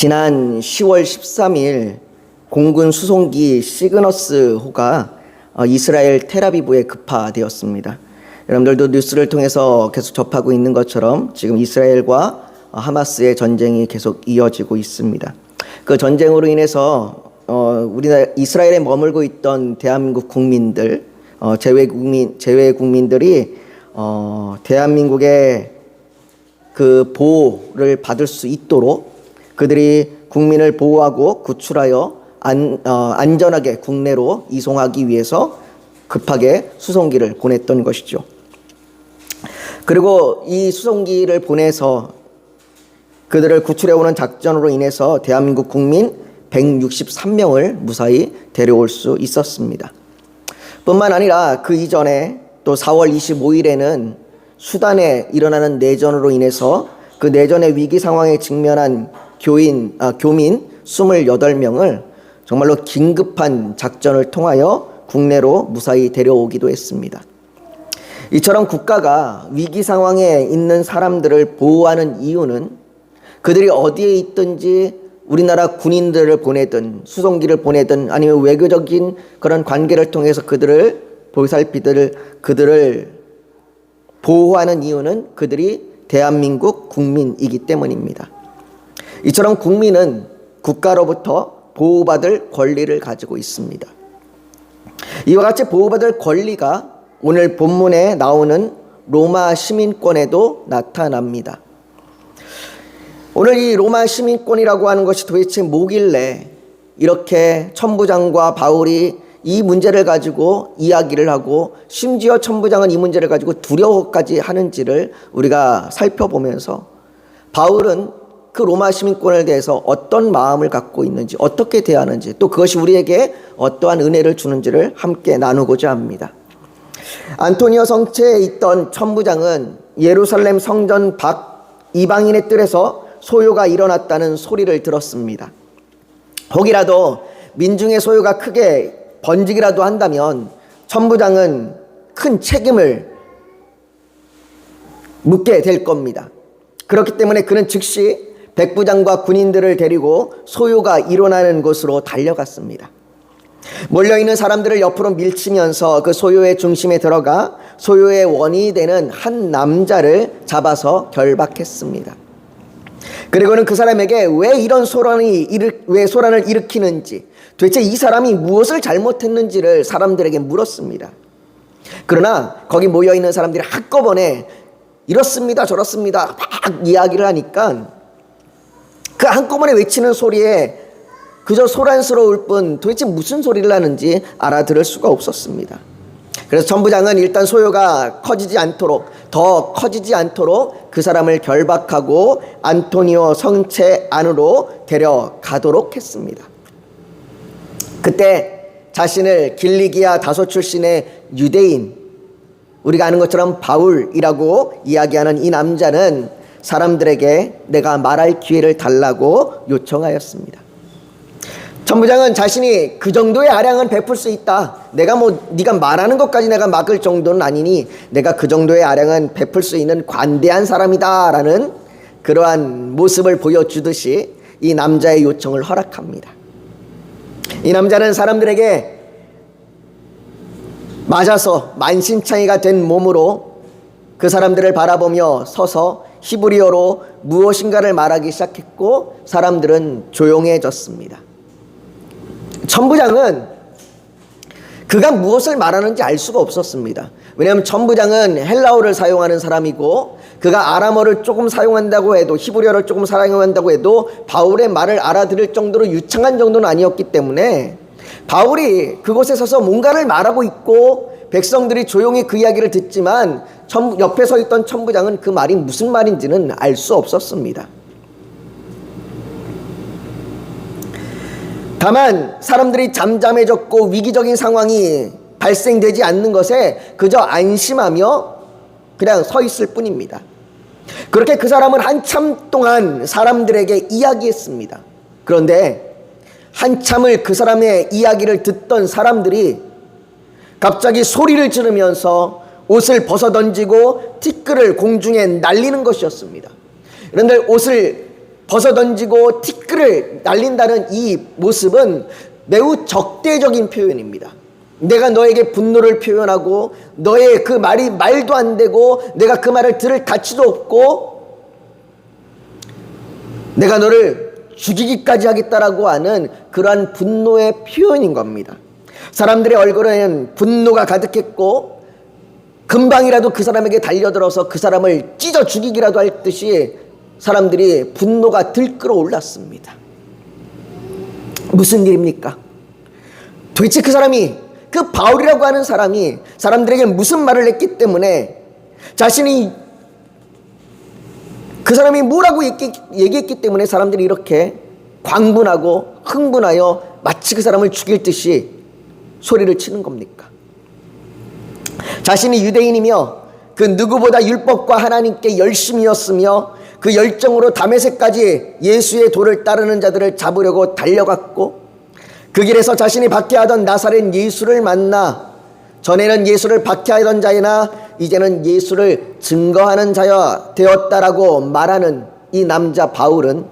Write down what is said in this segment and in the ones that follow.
지난 10월 13일 공군 수송기 시그너스호가 이스라엘 텔아비브에 급파되었습니다. 여러분들도 뉴스를 통해서 계속 접하고 있는 것처럼 지금 이스라엘과 하마스의 전쟁이 계속 이어지고 있습니다. 그 전쟁으로 인해서 우리나라 이스라엘에 머물고 있던 대한민국 국민들, 재외 국민들이 대한민국의 그 보호를 받을 수 있도록 그들이 국민을 보호하고 구출하여 안전하게 국내로 이송하기 위해서 급하게 수송기를 보냈던 것이죠. 그리고 이 수송기를 보내서 그들을 구출해오는 작전으로 인해서 대한민국 국민 163명을 무사히 데려올 수 있었습니다. 뿐만 아니라 그 이전에 또 4월 25일에는 수단에 일어나는 내전으로 인해서 그 내전의 위기 상황에 직면한 교민 28명을 정말로 긴급한 작전을 통하여 국내로 무사히 데려오기도 했습니다. 이처럼 국가가 위기 상황에 있는 사람들을 보호하는 이유는 그들이 어디에 있든지 우리나라 군인들을 보내든 수송기를 보내든 아니면 외교적인 그런 관계를 통해서 그들을 그들을 보호하는 이유는 그들이 대한민국 국민이기 때문입니다. 이처럼 국민은 국가로부터 보호받을 권리를 가지고 있습니다. 이와 같이 보호받을 권리가 오늘 본문에 나오는 로마 시민권에도 나타납니다. 오늘 이 로마 시민권이라고 하는 것이 도대체 뭐길래 이렇게 천부장과 바울이 이 문제를 가지고 이야기를 하고 심지어 천부장은 이 문제를 가지고 두려워까지 하는지를 우리가 살펴보면서 바울은 그 로마 시민권에 대해서 어떤 마음을 갖고 있는지, 어떻게 대하는지, 또 그것이 우리에게 어떠한 은혜를 주는지를 함께 나누고자 합니다. 안토니오 성체에 있던 천부장은 예루살렘 성전 밖 이방인의 뜰에서 소요가 일어났다는 소리를 들었습니다. 혹이라도 민중의 소요가 크게 번지기라도 한다면 천부장은 큰 책임을 묻게 될 겁니다. 그렇기 때문에 그는 즉시 백부장과 군인들을 데리고 소요가 일어나는 곳으로 달려갔습니다. 몰려있는 사람들을 옆으로 밀치면서 그 소요의 중심에 들어가 소요의 원인이 되는 한 남자를 잡아서 결박했습니다. 그리고는 그 사람에게 왜 소란을 일으키는지, 도대체 이 사람이 무엇을 잘못했는지를 사람들에게 물었습니다. 그러나 거기 모여있는 사람들이 한꺼번에 이렇습니다 저렇습니다 막 이야기를 하니까 그 한꺼번에 외치는 소리에 그저 소란스러울 뿐 도대체 무슨 소리를 하는지 알아들을 수가 없었습니다. 그래서 천부장은 일단 소요가 더 커지지 않도록 그 사람을 결박하고 안토니오 성체 안으로 데려가도록 했습니다. 그때 자신을 길리기아 다소 출신의 유대인, 우리가 아는 것처럼 바울이라고 이야기하는 이 남자는 사람들에게 내가 말할 기회를 달라고 요청하였습니다. 천부장은 자신이 그 정도의 아량은 베풀 수 있다. 네가 말하는 것까지 내가 막을 정도는 아니니 내가 그 정도의 아량은 베풀 수 있는 관대한 사람이다 라는 그러한 모습을 보여주듯이 이 남자의 요청을 허락합니다. 이 남자는 사람들에게 맞아서 만신창이가 된 몸으로 그 사람들을 바라보며 서서 히브리어로 무엇인가를 말하기 시작했고 사람들은 조용해졌습니다. 천부장은 그가 무엇을 말하는지 알 수가 없었습니다. 왜냐하면 천부장은 헬라어를 사용하는 사람이고 그가 아람어를 조금 사용한다고 해도 히브리어를 조금 사용한다고 해도 바울의 말을 알아들을 정도로 유창한 정도는 아니었기 때문에 바울이 그곳에 서서 뭔가를 말하고 있고 백성들이 조용히 그 이야기를 듣지만 옆에 서 있던 천부장은 그 말이 무슨 말인지는 알 수 없었습니다. 다만 사람들이 잠잠해졌고 위기적인 상황이 발생되지 않는 것에 그저 안심하며 그냥 서 있을 뿐입니다. 그렇게 그 사람은 한참 동안 사람들에게 이야기했습니다. 그런데 한참을 그 사람의 이야기를 듣던 사람들이 갑자기 소리를 지르면서 옷을 벗어던지고 티끌을 공중에 날리는 것이었습니다. 그런데 옷을 벗어던지고 티끌을 날린다는 이 모습은 매우 적대적인 표현입니다. 내가 너에게 분노를 표현하고 너의 그 말이 말도 안 되고 내가 그 말을 들을 가치도 없고 내가 너를 죽이기까지 하겠다라고 하는 그러한 분노의 표현인 겁니다. 사람들의 얼굴에는 분노가 가득했고 금방이라도 그 사람에게 달려들어서 그 사람을 찢어 죽이기라도 할 듯이 사람들이 분노가 들끓어 올랐습니다. 무슨 일입니까? 도대체 그 사람이, 그 바울이라고 하는 사람이 사람들에게 무슨 말을 했기 때문에 자신이 그 사람이 뭐라고 얘기했기 때문에 사람들이 이렇게 광분하고 흥분하여 마치 그 사람을 죽일 듯이 소리를 치는 겁니까? 자신이 유대인이며 그 누구보다 율법과 하나님께 열심이었으며 그 열정으로 다메섹까지 예수의 도를 따르는 자들을 잡으려고 달려갔고 그 길에서 자신이 박해하던 나사렛 예수를 만나 전에는 예수를 박해하던 자이나 이제는 예수를 증거하는 자여 되었다라고 말하는 이 남자 바울은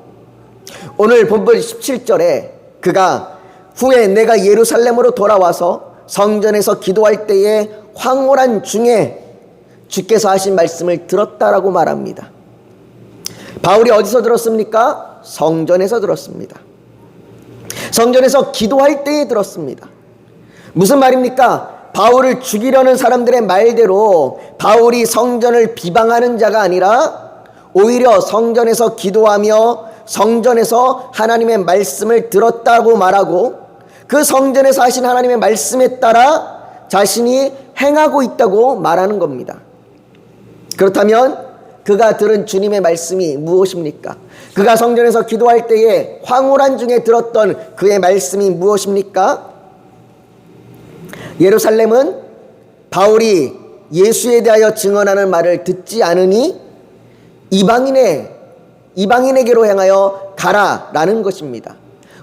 오늘 본문 17절에 그가 후에 내가 예루살렘으로 돌아와서 성전에서 기도할 때에 황홀한 중에 주께서 하신 말씀을 들었다라고 말합니다. 바울이 어디서 들었습니까? 성전에서 들었습니다. 성전에서 기도할 때에 들었습니다. 무슨 말입니까? 바울을 죽이려는 사람들의 말대로 바울이 성전을 비방하는 자가 아니라 오히려 성전에서 기도하며 성전에서 하나님의 말씀을 들었다고 말하고 그 성전에서 하신 하나님의 말씀에 따라 자신이 행하고 있다고 말하는 겁니다. 그렇다면 그가 들은 주님의 말씀이 무엇입니까? 그가 성전에서 기도할 때에 황홀한 중에 들었던 그의 말씀이 무엇입니까? 예루살렘은 바울이 예수에 대하여 증언하는 말을 듣지 않으니 이방인에게로 향하여 가라라는 것입니다.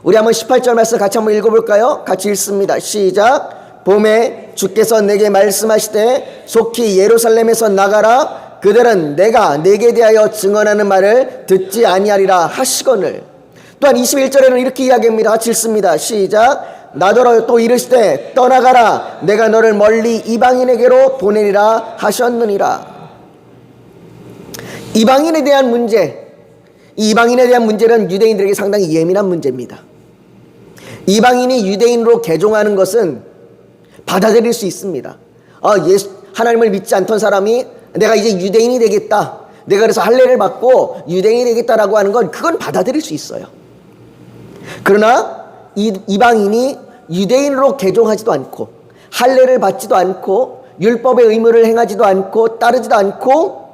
우리 한번 18절 말씀 같이 한번 읽어볼까요? 같이 읽습니다. 시작. 봄에 주께서 내게 말씀하시되 속히 예루살렘에서 나가라. 그들은 내가 내게 대하여 증언하는 말을 듣지 아니하리라 하시거늘. 또한 21절에는 이렇게 이야기합니다. 같이 읽습니다. 시작. 나더러 또 이르시되 떠나가라. 내가 너를 멀리 이방인에게로 보내리라 하셨느니라. 이방인에 대한 문제, 이 이방인에 대한 문제는 유대인들에게 상당히 예민한 문제입니다. 이방인이 유대인으로 개종하는 것은 받아들일 수 있습니다. 하나님을 믿지 않던 사람이 내가 이제 유대인이 되겠다, 내가 그래서 할례를 받고 유대인이 되겠다라고 하는 건 그건 받아들일 수 있어요. 그러나 이방인이 유대인으로 개종하지도 않고 할례를 받지도 않고 율법의 의무를 행하지도 않고 따르지도 않고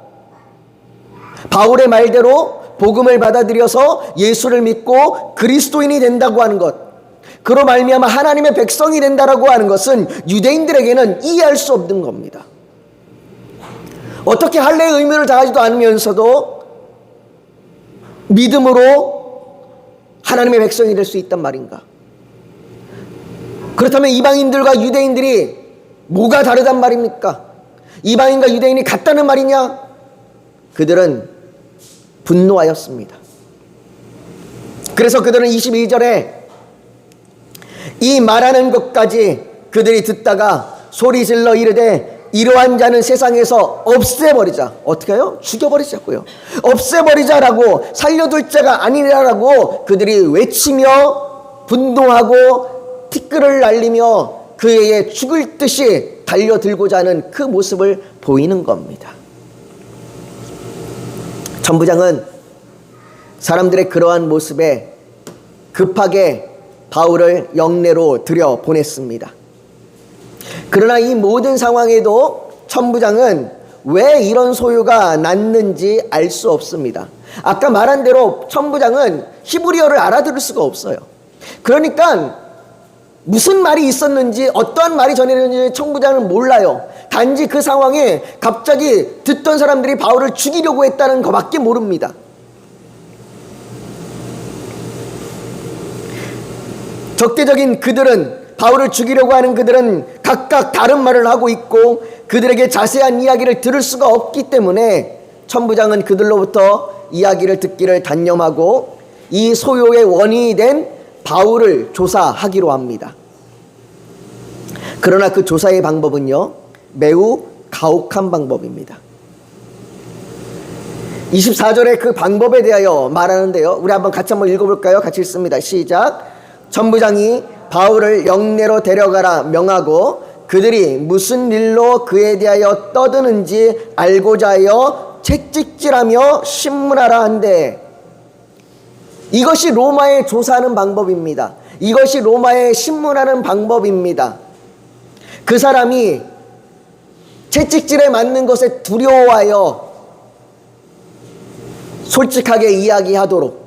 바울의 말대로 복음을 받아들여서 예수를 믿고 그리스도인이 된다고 하는 것, 그로 말미암아 하나님의 백성이 된다라고 하는 것은 유대인들에게는 이해할 수 없는 겁니다. 어떻게 할례의 의무를 다하지도 않으면서도 믿음으로 하나님의 백성이 될 수 있단 말인가? 그렇다면 이방인들과 유대인들이 뭐가 다르단 말입니까? 이방인과 유대인이 같다는 말이냐? 그들은 분노하였습니다. 그래서 그들은 22절에 이 말하는 것까지 그들이 듣다가 소리질러 이르되 이러한 자는 세상에서 없애버리자. 어떻게 해요? 죽여버리자고요. 없애버리자라고, 살려둘 자가 아니라라고 그들이 외치며 분노하고 티끌을 날리며 그에게 죽을 듯이 달려들고자 하는 그 모습을 보이는 겁니다. 천부장은 사람들의 그러한 모습에 급하게 바울을 영내로 들여보냈습니다. 그러나 이 모든 상황에도 천부장은 왜 이런 소요가 났는지 알 수 없습니다. 아까 말한 대로 천부장은 히브리어를 알아들을 수가 없어요. 그러니까 무슨 말이 있었는지 어떠한 말이 전해졌는지 천부장은 몰라요. 단지 그 상황에 갑자기 듣던 사람들이 바울을 죽이려고 했다는 것밖에 모릅니다. 적대적인 그들은, 바울을 죽이려고 하는 그들은 각각 다른 말을 하고 있고 그들에게 자세한 이야기를 들을 수가 없기 때문에 천부장은 그들로부터 이야기를 듣기를 단념하고 이 소요의 원인이 된 바울을 조사하기로 합니다. 그러나 그 조사의 방법은요, 매우 가혹한 방법입니다. 24절에 그 방법에 대하여 말하는데요, 우리 같이 한번 읽어볼까요? 같이 읽습니다. 시작. 천부장이 바울을 영내로 데려가라 명하고 그들이 무슨 일로 그에 대하여 떠드는지 알고자 하여 채찍질하며 신문하라 한대. 이것이 로마에 조사하는 방법입니다. 이것이 로마에 신문하는 방법입니다. 그 사람이 채찍질에 맞는 것에 두려워하여 솔직하게 이야기하도록,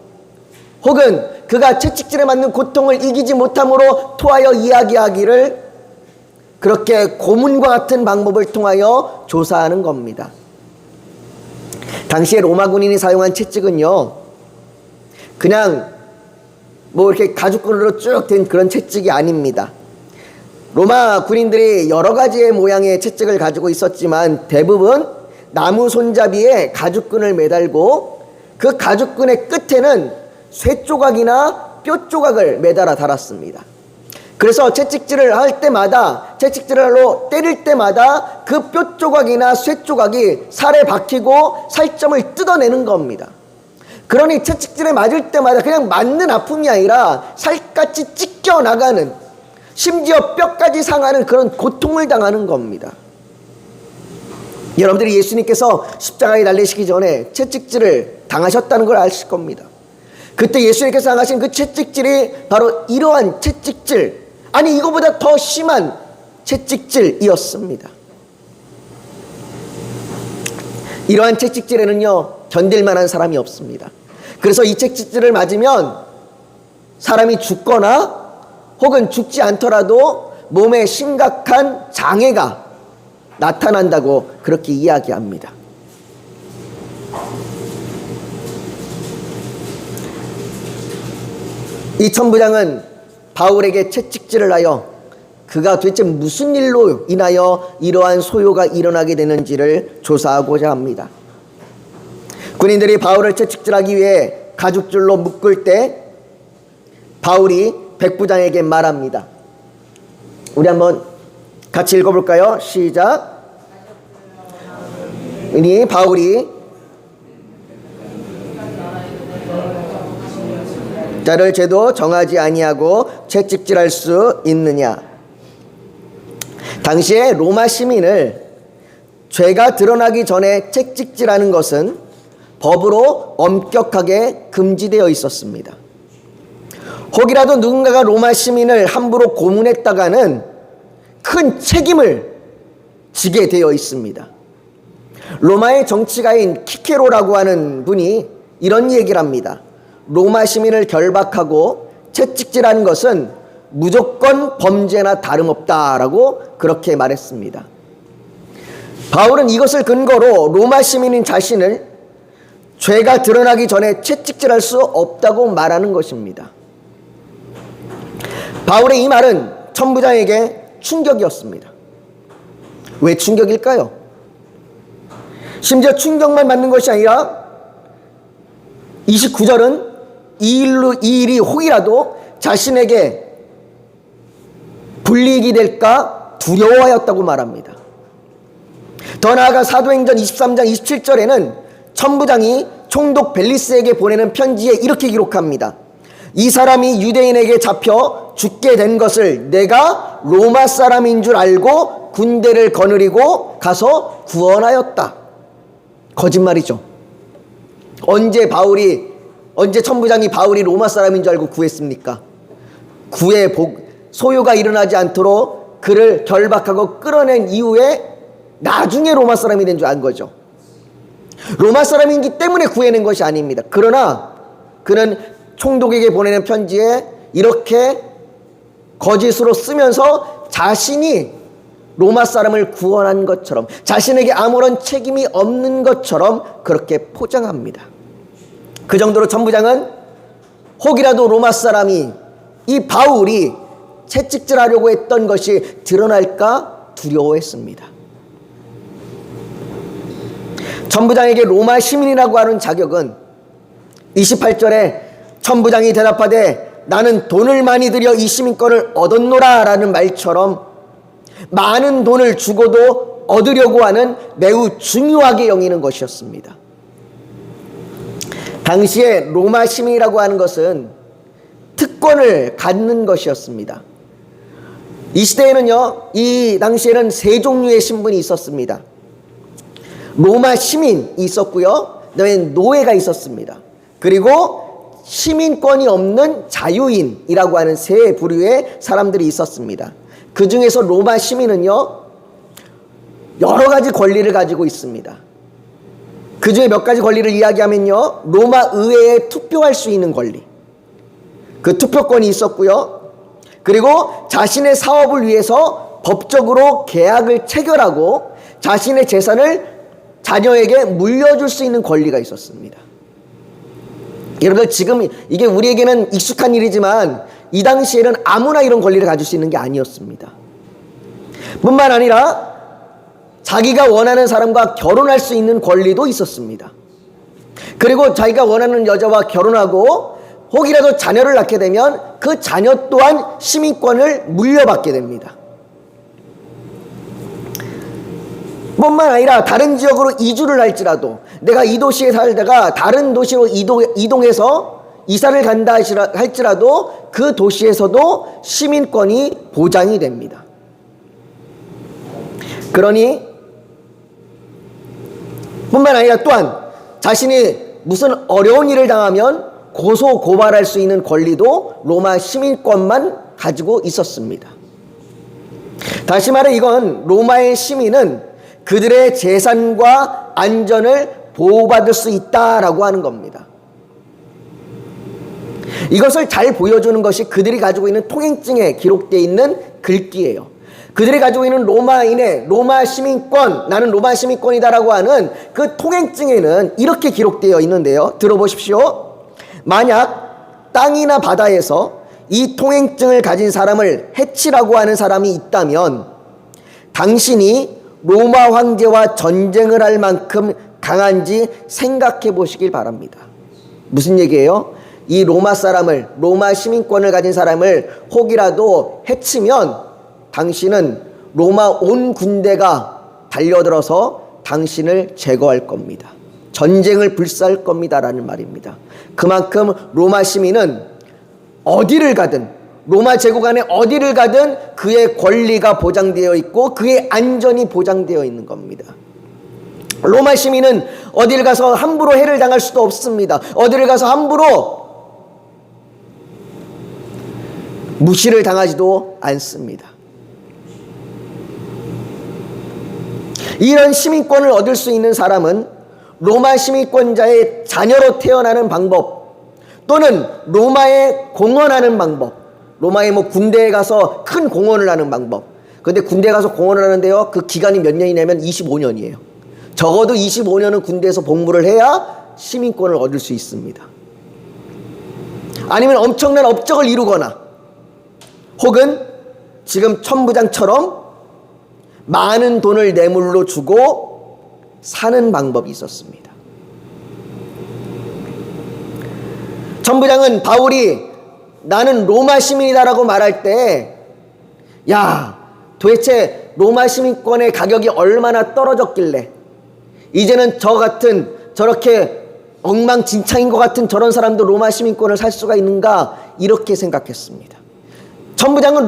혹은 그가 채찍질에 맞는 고통을 이기지 못함으로 토하여 이야기하기를, 그렇게 고문과 같은 방법을 통하여 조사하는 겁니다. 당시에 로마 군인이 사용한 채찍은요, 그냥 이렇게 가죽끈으로 쭉 된 그런 채찍이 아닙니다. 로마 군인들이 여러 가지의 모양의 채찍을 가지고 있었지만 대부분 나무 손잡이에 가죽끈을 매달고 그 가죽끈의 끝에는 쇠조각이나 뼈조각을 매달아 달았습니다. 그래서 채찍질을 할 때마다, 채찍질로 때릴 때마다 그 뼈조각이나 쇠조각이 살에 박히고 살점을 뜯어내는 겁니다. 그러니 채찍질에 맞을 때마다 그냥 맞는 아픔이 아니라 살같이 찢겨나가는, 심지어 뼈까지 상하는 그런 고통을 당하는 겁니다. 여러분들이 예수님께서 십자가에 달리시기 전에 채찍질을 당하셨다는 걸 아실 겁니다. 그때 예수님께서 당하신 그 채찍질이 바로 이러한 채찍질, 아니 이거보다 더 심한 채찍질이었습니다. 이러한 채찍질에는요, 견딜 만한 사람이 없습니다. 그래서 이 채찍질을 맞으면 사람이 죽거나 혹은 죽지 않더라도 몸에 심각한 장애가 나타난다고 그렇게 이야기합니다. 이 천부장은 바울에게 채찍질을 하여 그가 도대체 무슨 일로 인하여 이러한 소요가 일어나게 되는지를 조사하고자 합니다. 군인들이 바울을 채찍질하기 위해 가죽줄로 묶을 때 바울이 백부장에게 말합니다. 우리 한번 같이 읽어볼까요? 시작. 이니 바울이 자를 죄도 정하지 아니하고 채찍질할 수 있느냐. 당시에 로마 시민을 죄가 드러나기 전에 채찍질하는 것은 법으로 엄격하게 금지되어 있었습니다. 혹이라도 누군가가 로마 시민을 함부로 고문했다가는 큰 책임을 지게 되어 있습니다. 로마의 정치가인 키케로라고 하는 분이 이런 얘기를 합니다. 로마 시민을 결박하고 채찍질하는 것은 무조건 범죄나 다름없다라고 그렇게 말했습니다. 바울은 이것을 근거로 로마 시민인 자신을 죄가 드러나기 전에 채찍질할 수 없다고 말하는 것입니다. 바울의 이 말은 천부장에게 충격이었습니다. 왜 충격일까요? 심지어 충격만 받는 것이 아니라 29절은 이 일이 혹이라도 자신에게 불이익이 될까 두려워하였다고 말합니다. 더 나아가 사도행전 23장 27절에는 천부장이 총독 벨리스에게 보내는 편지에 이렇게 기록합니다. 이 사람이 유대인에게 잡혀 죽게 된 것을 내가 로마 사람인 줄 알고 군대를 거느리고 가서 구원하였다. 거짓말이죠. 언제 천부장이 바울이 로마 사람인 줄 알고 구했습니까? 소요가 일어나지 않도록 그를 결박하고 끌어낸 이후에 나중에 로마 사람이 된 줄 안 거죠. 로마 사람이기 때문에 구해낸 것이 아닙니다. 그러나 그는 총독에게 보내는 편지에 이렇게 거짓으로 쓰면서 자신이 로마 사람을 구원한 것처럼, 자신에게 아무런 책임이 없는 것처럼 그렇게 포장합니다. 그 정도로 천부장은 혹이라도 로마 사람이, 이 바울이 채찍질하려고 했던 것이 드러날까 두려워했습니다. 천부장에게 로마 시민이라고 하는 자격은 28절에 천부장이 대답하되 나는 돈을 많이 들여 이 시민권을 얻었노라 라는 말처럼 많은 돈을 주고도 얻으려고 하는 매우 중요하게 여기는 것이었습니다. 당시에 로마 시민이라고 하는 것은 특권을 갖는 것이었습니다. 이 시대에는요, 이 당시에는 세 종류의 신분이 있었습니다. 로마 시민이 있었고요, 그다음에 노예가 있었습니다. 그리고 시민권이 없는 자유인이라고 하는 세 부류의 사람들이 있었습니다. 그 중에서 로마 시민은요, 여러 가지 권리를 가지고 있습니다. 그 중에 몇 가지 권리를 이야기하면요, 로마 의회에 투표할 수 있는 권리, 그 투표권이 있었고요, 그리고 자신의 사업을 위해서 법적으로 계약을 체결하고 자신의 재산을 자녀에게 물려줄 수 있는 권리가 있었습니다. 여러분들, 지금 이게 우리에게는 익숙한 일이지만 이 당시에는 아무나 이런 권리를 가질 수 있는 게 아니었습니다. 뿐만 아니라 자기가 원하는 사람과 결혼할 수 있는 권리도 있었습니다. 그리고 자기가 원하는 여자와 결혼하고 혹이라도 자녀를 낳게 되면 그 자녀 또한 시민권을 물려받게 됩니다. 뿐만 아니라 다른 지역으로 이주를 할지라도, 내가 이 도시에 살다가 다른 도시로 이동해서 이사를 간다 할지라도 그 도시에서도 시민권이 보장이 됩니다. 그러니 뿐만 아니라 또한 자신이 무슨 어려운 일을 당하면 고소 고발할 수 있는 권리도 로마 시민권만 가지고 있었습니다. 다시 말해 이건 로마의 시민은 그들의 재산과 안전을 보호받을 수 있다라고 하는 겁니다. 이것을 잘 보여주는 것이 그들이 가지고 있는 통행증에 기록되어 있는 글귀예요. 그들이 가지고 있는 로마인의 로마 시민권, 나는 로마 시민권이다라고 하는 그 통행증에는 이렇게 기록되어 있는데요, 들어보십시오. 만약 땅이나 바다에서 이 통행증을 가진 사람을 해치라고 하는 사람이 있다면 당신이 로마 황제와 전쟁을 할 만큼 강한지 생각해 보시길 바랍니다. 무슨 얘기예요? 이 로마 사람을, 로마 시민권을 가진 사람을 혹이라도 해치면 당신은 로마 온 군대가 달려들어서 당신을 제거할 겁니다. 전쟁을 불사할 겁니다라는 말입니다. 그만큼 로마 시민은 어디를 가든, 로마 제국 안에 어디를 가든 그의 권리가 보장되어 있고 그의 안전이 보장되어 있는 겁니다. 로마 시민은 어디를 가서 함부로 해를 당할 수도 없습니다. 어디를 가서 함부로 무시를 당하지도 않습니다. 이런 시민권을 얻을 수 있는 사람은 로마 시민권자의 자녀로 태어나는 방법, 또는 로마에 공헌하는 방법, 로마의 군대에 가서 큰 공헌을 하는 방법. 그런데 군대에 가서 공헌을 하는데요, 그 기간이 몇 년이냐면 25년이에요. 적어도 25년은 군대에서 복무를 해야 시민권을 얻을 수 있습니다. 아니면 엄청난 업적을 이루거나, 혹은 지금 천부장처럼 많은 돈을 뇌물로 주고 사는 방법이 있었습니다. 천부장은 바울이 나는 로마 시민이다라고 말할 때, 야, 도대체 로마 시민권의 가격이 얼마나 떨어졌길래 이제는 저 같은, 저렇게 엉망진창인 것 같은 저런 사람도 로마 시민권을 살 수가 있는가, 이렇게 생각했습니다. 천부장은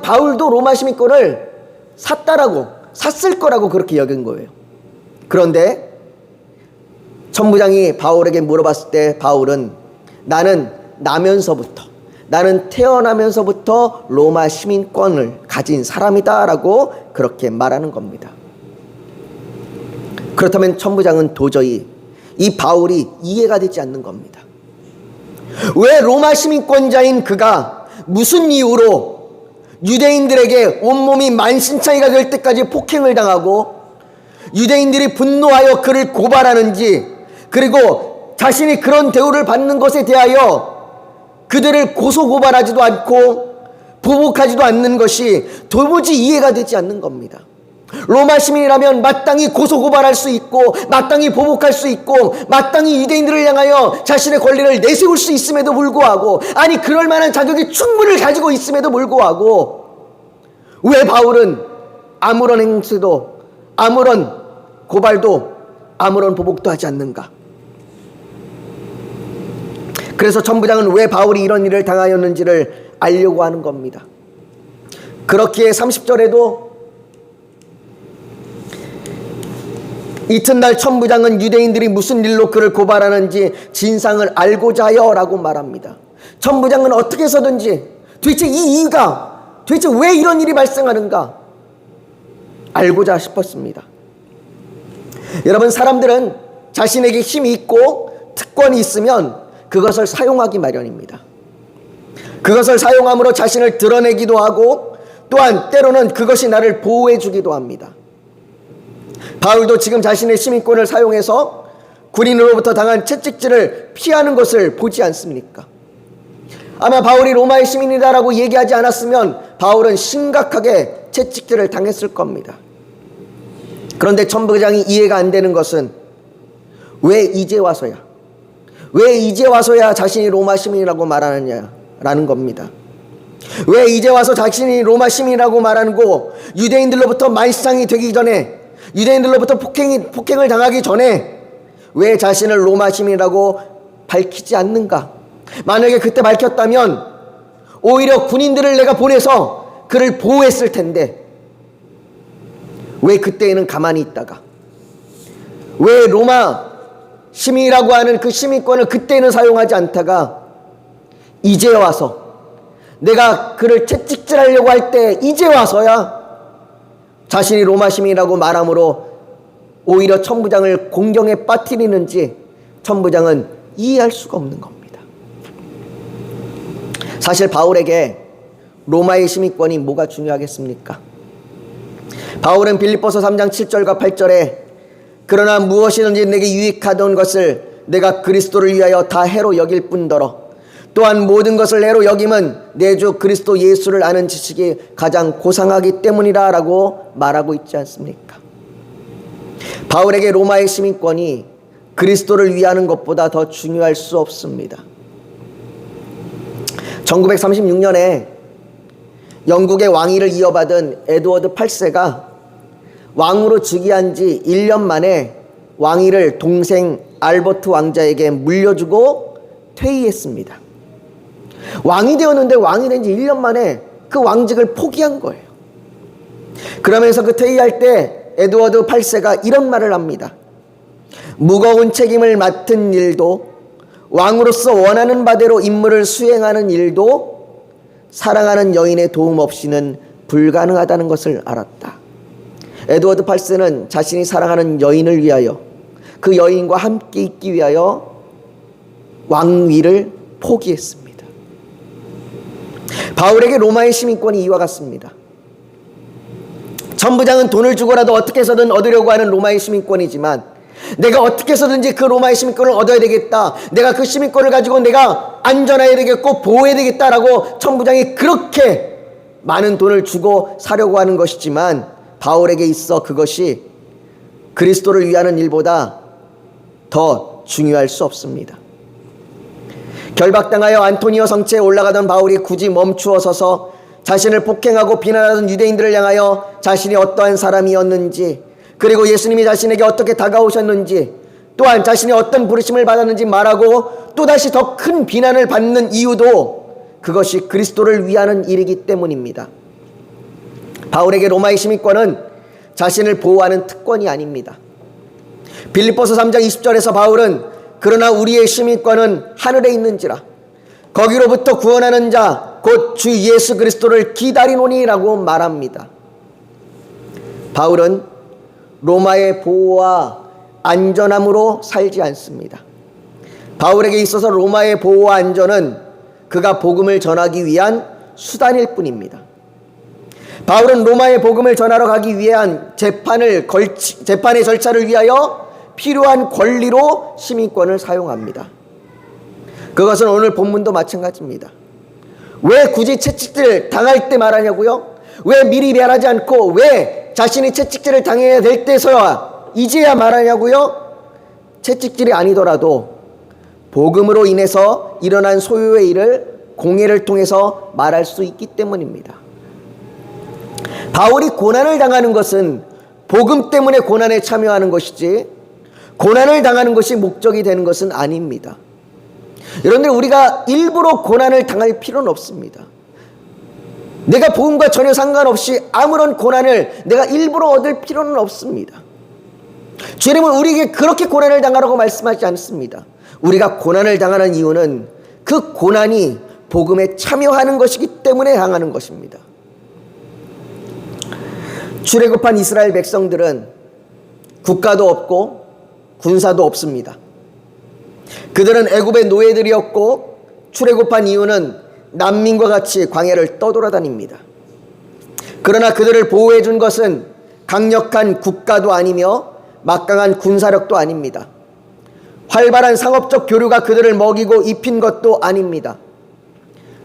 바울도 로마 시민권을 샀을 거라고 그렇게 여긴 거예요. 그런데 천부장이 바울에게 물어봤을 때 바울은 나는 태어나면서부터 로마 시민권을 가진 사람이다 라고 그렇게 말하는 겁니다. 그렇다면 천부장은 도저히 이 바울이 이해가 되지 않는 겁니다. 왜 로마 시민권자인 그가 무슨 이유로 유대인들에게 온몸이 만신창이가 될 때까지 폭행을 당하고 유대인들이 분노하여 그를 고발하는지, 그리고 자신이 그런 대우를 받는 것에 대하여 그들을 고소고발하지도 않고 보복하지도 않는 것이 도무지 이해가 되지 않는 겁니다. 로마 시민이라면 마땅히 고소고발할 수 있고 마땅히 보복할 수 있고 마땅히 유대인들을 향하여 자신의 권리를 내세울 수 있음에도 불구하고, 아니 그럴 만한 자격이 충분히 가지고 있음에도 불구하고 왜 바울은 아무런 행세도 아무런 고발도 아무런 보복도 하지 않는가? 그래서 천부장은 왜 바울이 이런 일을 당하였는지를 알려고 하는 겁니다. 그렇기에 30절에도 이튿날 천부장은 유대인들이 무슨 일로 그를 고발하는지 진상을 알고자 하여 라고 말합니다. 천부장은 어떻게 해서든지 도대체 이 이유가 도대체 왜 이런 일이 발생하는가 알고자 싶었습니다. 여러분, 사람들은 자신에게 힘이 있고 특권이 있으면 그것을 사용하기 마련입니다. 그것을 사용함으로 자신을 드러내기도 하고 또한 때로는 그것이 나를 보호해 주기도 합니다. 바울도 지금 자신의 시민권을 사용해서 군인으로부터 당한 채찍질을 피하는 것을 보지 않습니까? 아마 바울이 로마의 시민이다라고 얘기하지 않았으면 바울은 심각하게 채찍질을 당했을 겁니다. 그런데 천부장이 이해가 안 되는 것은 왜 이제 와서야 자신이 로마 시민이라고 말하느냐라는 겁니다. 왜 이제 와서 자신이 로마 시민이라고 말하고 유대인들로부터 말상이 되기 전에, 유대인들로부터 폭행을 당하기 전에 왜 자신을 로마 시민이라고 밝히지 않는가? 만약에 그때 밝혔다면 오히려 군인들을 내가 보내서 그를 보호했을 텐데 왜 그때에는 가만히 있다가, 왜 로마 시민이라고 하는 그 시민권을 그때는 사용하지 않다가 이제 와서 내가 그를 채찍질하려고 할 때 이제 와서야 자신이 로마 시민이라고 말함으로 오히려 천부장을 공경에 빠뜨리는지 천부장은 이해할 수가 없는 겁니다. 사실 바울에게 로마의 시민권이 뭐가 중요하겠습니까? 바울은 빌립보서 3장 7절과 8절에 그러나 무엇이든지 내게 유익하던 것을 내가 그리스도를 위하여 다 해로 여길 뿐더러 또한 모든 것을 해로 여김은 내 주 그리스도 예수를 아는 지식이 가장 고상하기 때문이라 라고 말하고 있지 않습니까? 바울에게 로마의 시민권이 그리스도를 위하는 것보다 더 중요할 수 없습니다. 1936년에 영국의 왕위를 이어받은 에드워드 8세가 왕으로 즉위한 지 1년 만에 왕위를 동생 알버트 왕자에게 물려주고 퇴위했습니다. 왕이 되었는데 왕이 된 지 1년 만에 그 왕직을 포기한 거예요. 그러면서 그 퇴위할 때 에드워드 8세가 이런 말을 합니다. 무거운 책임을 맡은 일도 왕으로서 원하는 바대로 임무를 수행하는 일도 사랑하는 여인의 도움 없이는 불가능하다는 것을 알았다. 에드워드 8세는 자신이 사랑하는 여인을 위하여, 그 여인과 함께 있기 위하여 왕위를 포기했습니다. 바울에게 로마의 시민권이 이와 같습니다. 천부장은 돈을 주고라도 어떻게 해서든 얻으려고 하는 로마의 시민권이지만 내가 어떻게 해서든지 그 로마의 시민권을 얻어야 되겠다, 내가 그 시민권을 가지고 내가 안전해야 되겠고 보호해야 되겠다라고 천부장이 그렇게 많은 돈을 주고 사려고 하는 것이지만 바울에게 있어 그것이 그리스도를 위하는 일보다 더 중요할 수 없습니다. 결박당하여 안토니오 성체에 올라가던 바울이 굳이 멈추어 서서 자신을 폭행하고 비난하던 유대인들을 향하여 자신이 어떠한 사람이었는지, 그리고 예수님이 자신에게 어떻게 다가오셨는지, 또한 자신이 어떤 부르심을 받았는지 말하고 또다시 더 큰 비난을 받는 이유도 그것이 그리스도를 위하는 일이기 때문입니다. 바울에게 로마의 시민권은 자신을 보호하는 특권이 아닙니다. 빌립보서 3장 20절에서 바울은 그러나 우리의 시민권은 하늘에 있는지라 거기로부터 구원하는 자 곧 주 예수 그리스도를 기다리노니라고 말합니다. 바울은 로마의 보호와 안전함으로 살지 않습니다. 바울에게 있어서 로마의 보호와 안전은 그가 복음을 전하기 위한 수단일 뿐입니다. 바울은 로마의 복음을 전하러 가기 위한 재판의 절차를 위하여 필요한 권리로 시민권을 사용합니다. 그것은 오늘 본문도 마찬가지입니다. 왜 굳이 채찍질 당할 때 말하냐고요? 왜 미리 말하지 않고 왜 자신이 채찍질을 당해야 될 때서야 이제야 말하냐고요? 채찍질이 아니더라도 복음으로 인해서 일어난 소유의 일을 공예를 통해서 말할 수 있기 때문입니다. 바울이 고난을 당하는 것은 복음 때문에 고난에 참여하는 것이지 고난을 당하는 것이 목적이 되는 것은 아닙니다. 여러분들, 우리가 일부러 고난을 당할 필요는 없습니다. 내가 복음과 전혀 상관없이 아무런 고난을 내가 일부러 얻을 필요는 없습니다. 주님은 우리에게 그렇게 고난을 당하라고 말씀하지 않습니다. 우리가 고난을 당하는 이유는 그 고난이 복음에 참여하는 것이기 때문에 당하는 것입니다. 출애굽한 이스라엘 백성들은 국가도 없고 군사도 없습니다. 그들은 애굽의 노예들이었고 출애굽한 이유는 난민과 같이 광야를 떠돌아다닙니다. 그러나 그들을 보호해 준 것은 강력한 국가도 아니며 막강한 군사력도 아닙니다. 활발한 상업적 교류가 그들을 먹이고 입힌 것도 아닙니다.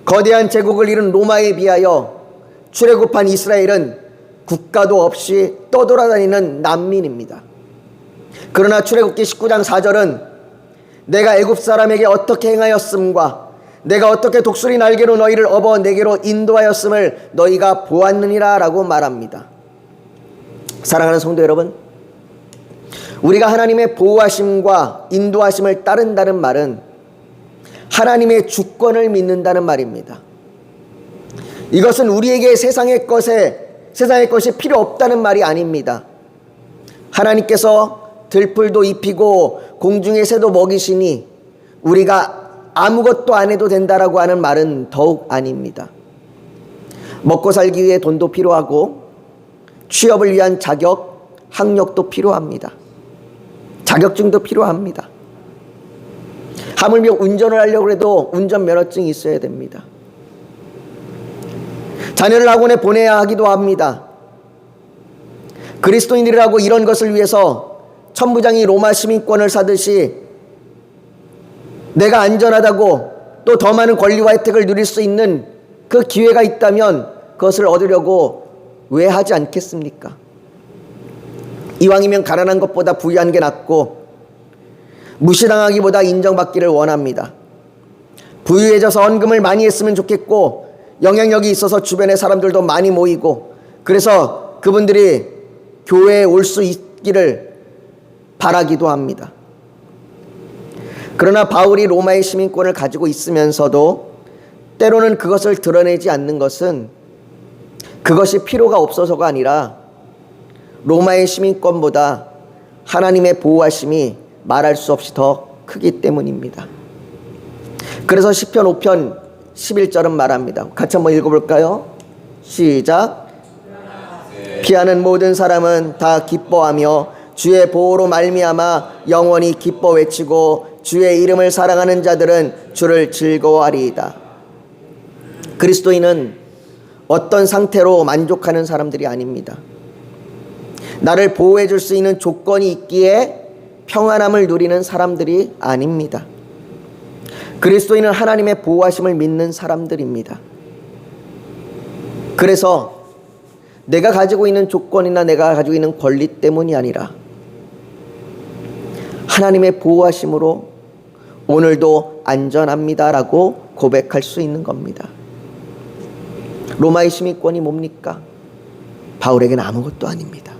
거대한 제국을 이룬 로마에 비하여 출애굽한 이스라엘은 국가도 없이 떠돌아다니는 난민입니다. 그러나 출애굽기 19장 4절은 내가 애굽 사람에게 어떻게 행하였음과 내가 어떻게 독수리 날개로 너희를 업어 내게로 인도하였음을 너희가 보았느니라 라고 말합니다. 사랑하는 성도 여러분, 우리가 하나님의 보호하심과 인도하심을 따른다는 말은 하나님의 주권을 믿는다는 말입니다. 이것은 우리에게 세상의 것이 필요 없다는 말이 아닙니다. 하나님께서 들풀도 입히고 공중의 새도 먹이시니 우리가 아무것도 안 해도 된다라고 하는 말은 더욱 아닙니다. 먹고 살기 위해 돈도 필요하고 취업을 위한 자격, 학력도 필요합니다. 자격증도 필요합니다. 하물며 운전을 하려고 해도 운전면허증이 있어야 됩니다. 자녀를 학원에 보내야 하기도 합니다. 그리스도인이라고 이런 것을 위해서 천부장이 로마 시민권을 사듯이 내가 안전하다고 또 더 많은 권리와 혜택을 누릴 수 있는 그 기회가 있다면 그것을 얻으려고 왜 하지 않겠습니까? 이왕이면 가난한 것보다 부유한 게 낫고 무시당하기보다 인정받기를 원합니다. 부유해져서 헌금을 많이 했으면 좋겠고 영향력이 있어서 주변에 사람들도 많이 모이고 그래서 그분들이 교회에 올 수 있기를 바라기도 합니다. 그러나 바울이 로마의 시민권을 가지고 있으면서도 때로는 그것을 드러내지 않는 것은 그것이 필요가 없어서가 아니라 로마의 시민권보다 하나님의 보호하심이 말할 수 없이 더 크기 때문입니다. 그래서 시편 5편 11절은 말합니다. 같이 한번 읽어볼까요? 시작. 피하는 모든 사람은 다 기뻐하며 주의 보호로 말미암아 영원히 기뻐 외치고 주의 이름을 사랑하는 자들은 주를 즐거워하리이다. 그리스도인은 어떤 상태로 만족하는 사람들이 아닙니다. 나를 보호해 줄 수 있는 조건이 있기에 평안함을 누리는 사람들이 아닙니다. 그리스도인은 하나님의 보호하심을 믿는 사람들입니다. 그래서 내가 가지고 있는 조건이나 내가 가지고 있는 권리 때문이 아니라 하나님의 보호하심으로 오늘도 안전합니다라고 고백할 수 있는 겁니다. 로마의 시민권이 뭡니까? 바울에게는 아무것도 아닙니다.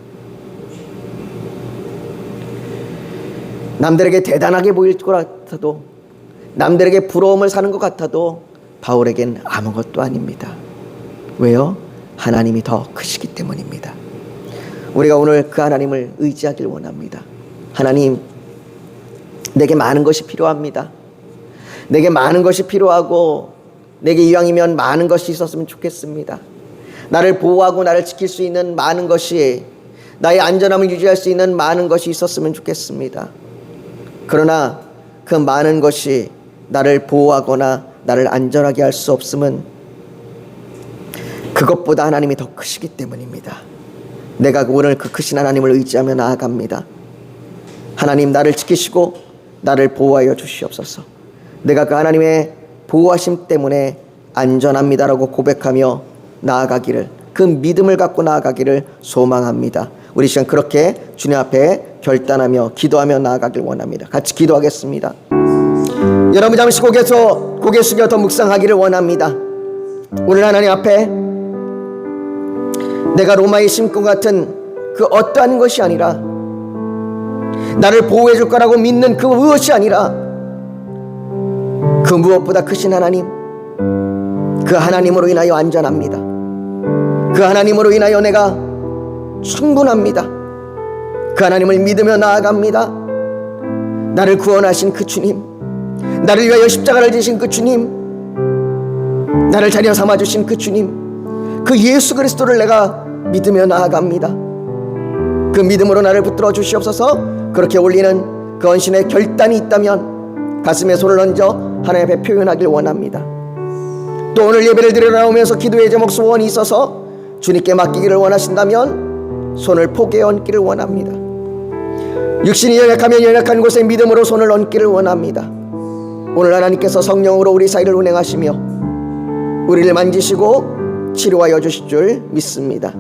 남들에게 대단하게 보일 것 같아도 남들에게 부러움을 사는 것 같아도 바울에겐 아무것도 아닙니다. 왜요? 하나님이 더 크시기 때문입니다. 우리가 오늘 그 하나님을 의지하길 원합니다. 하나님, 내게 많은 것이 필요합니다. 내게 많은 것이 필요하고 내게 이왕이면 많은 것이 있었으면 좋겠습니다. 나를 보호하고 나를 지킬 수 있는 많은 것이, 나의 안전함을 유지할 수 있는 많은 것이 있었으면 좋겠습니다. 그러나 그 많은 것이 나를 보호하거나 나를 안전하게 할 수 없음은 그것보다 하나님이 더 크시기 때문입니다. 내가 오늘 그 크신 하나님을 의지하며 나아갑니다. 하나님, 나를 지키시고 나를 보호하여 주시옵소서. 내가 그 하나님의 보호하심 때문에 안전합니다라고 고백하며 나아가기를 그 믿음을 갖고 나아가기를 소망합니다. 우리 시간 그렇게 주님 앞에 결단하며 기도하며 나아가길 원합니다. 같이 기도하겠습니다. 여러분 잠시 고개 숙여 더 묵상하기를 원합니다. 오늘 하나님 앞에 내가 로마의 심고 같은 그 어떠한 것이 아니라, 나를 보호해 줄 거라고 믿는 그 무엇이 아니라, 그 무엇보다 크신 하나님, 그 하나님으로 인하여 안전합니다. 그 하나님으로 인하여 내가 충분합니다. 그 하나님을 믿으며 나아갑니다. 나를 구원하신 그 주님, 나를 위하여 십자가를 지신 그 주님, 나를 자녀 삼아주신 그 주님, 그 예수 그리스도를 내가 믿으며 나아갑니다. 그 믿음으로 나를 붙들어 주시옵소서. 그렇게 올리는 그 헌신의 결단이 있다면 가슴에 손을 얹어 하나님 앞에 표현하길 원합니다. 또 오늘 예배를 드리러 나오면서 기도의 제목 소원이 있어서 주님께 맡기기를 원하신다면 손을 포개어 얹기를 원합니다. 육신이 연약하면 연약한 곳에 믿음으로 손을 얹기를 원합니다. 오늘 하나님께서 성령으로 우리 사이를 운행하시며 우리를 만지시고 치료하여 주실 줄 믿습니다.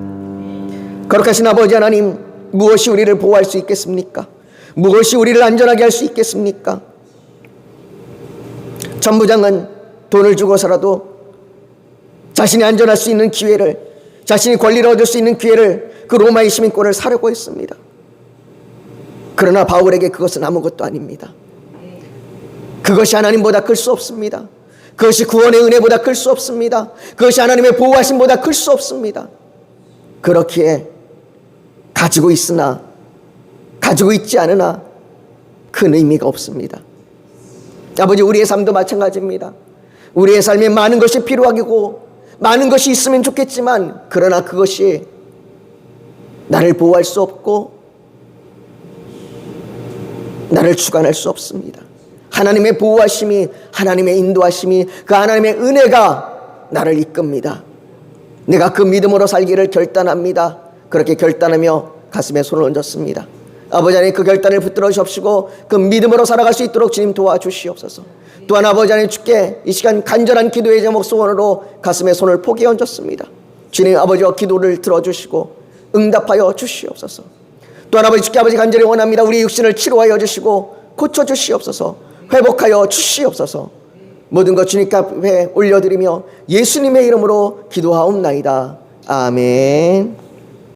거룩하신 아버지 하나님, 무엇이 우리를 보호할 수 있겠습니까? 무엇이 우리를 안전하게 할 수 있겠습니까? 천부장은 돈을 주고서라도 자신이 안전할 수 있는 기회를, 자신이 권리를 얻을 수 있는 기회를 그 로마의 시민권을 사려고 했습니다. 그러나 바울에게 그것은 아무것도 아닙니다. 그것이 하나님보다 클 수 없습니다. 그것이 구원의 은혜보다 클 수 없습니다. 그것이 하나님의 보호하심보다 클 수 없습니다. 그렇기에 가지고 있으나 가지고 있지 않으나 큰 의미가 없습니다. 아버지, 우리의 삶도 마찬가지입니다. 우리의 삶에 많은 것이 필요하고 많은 것이 있으면 좋겠지만, 그러나 그것이 나를 보호할 수 없고 나를 주관할 수 없습니다. 하나님의 보호하심이, 하나님의 인도하심이, 그 하나님의 은혜가 나를 이끕니다. 내가 그 믿음으로 살기를 결단합니다. 그렇게 결단하며 가슴에 손을 얹었습니다. 아버지 하나님, 그 결단을 붙들어 주옵시고 그 믿음으로 살아갈 수 있도록 주님 도와주시옵소서. 또한 아버지 하나님, 주께 이 시간 간절한 기도의 제목 소원으로 가슴에 손을 포개 얹었습니다. 주님, 아버지와 기도를 들어주시고 응답하여 주시옵소서. 또한 아버지, 주께 아버지 간절히 원합니다. 우리 육신을 치료하여 주시고 고쳐주시옵소서. 회복하여 주시옵소서. 모든 것 주님 앞에 올려드리며 예수님의 이름으로 기도하옵나이다. 아멘.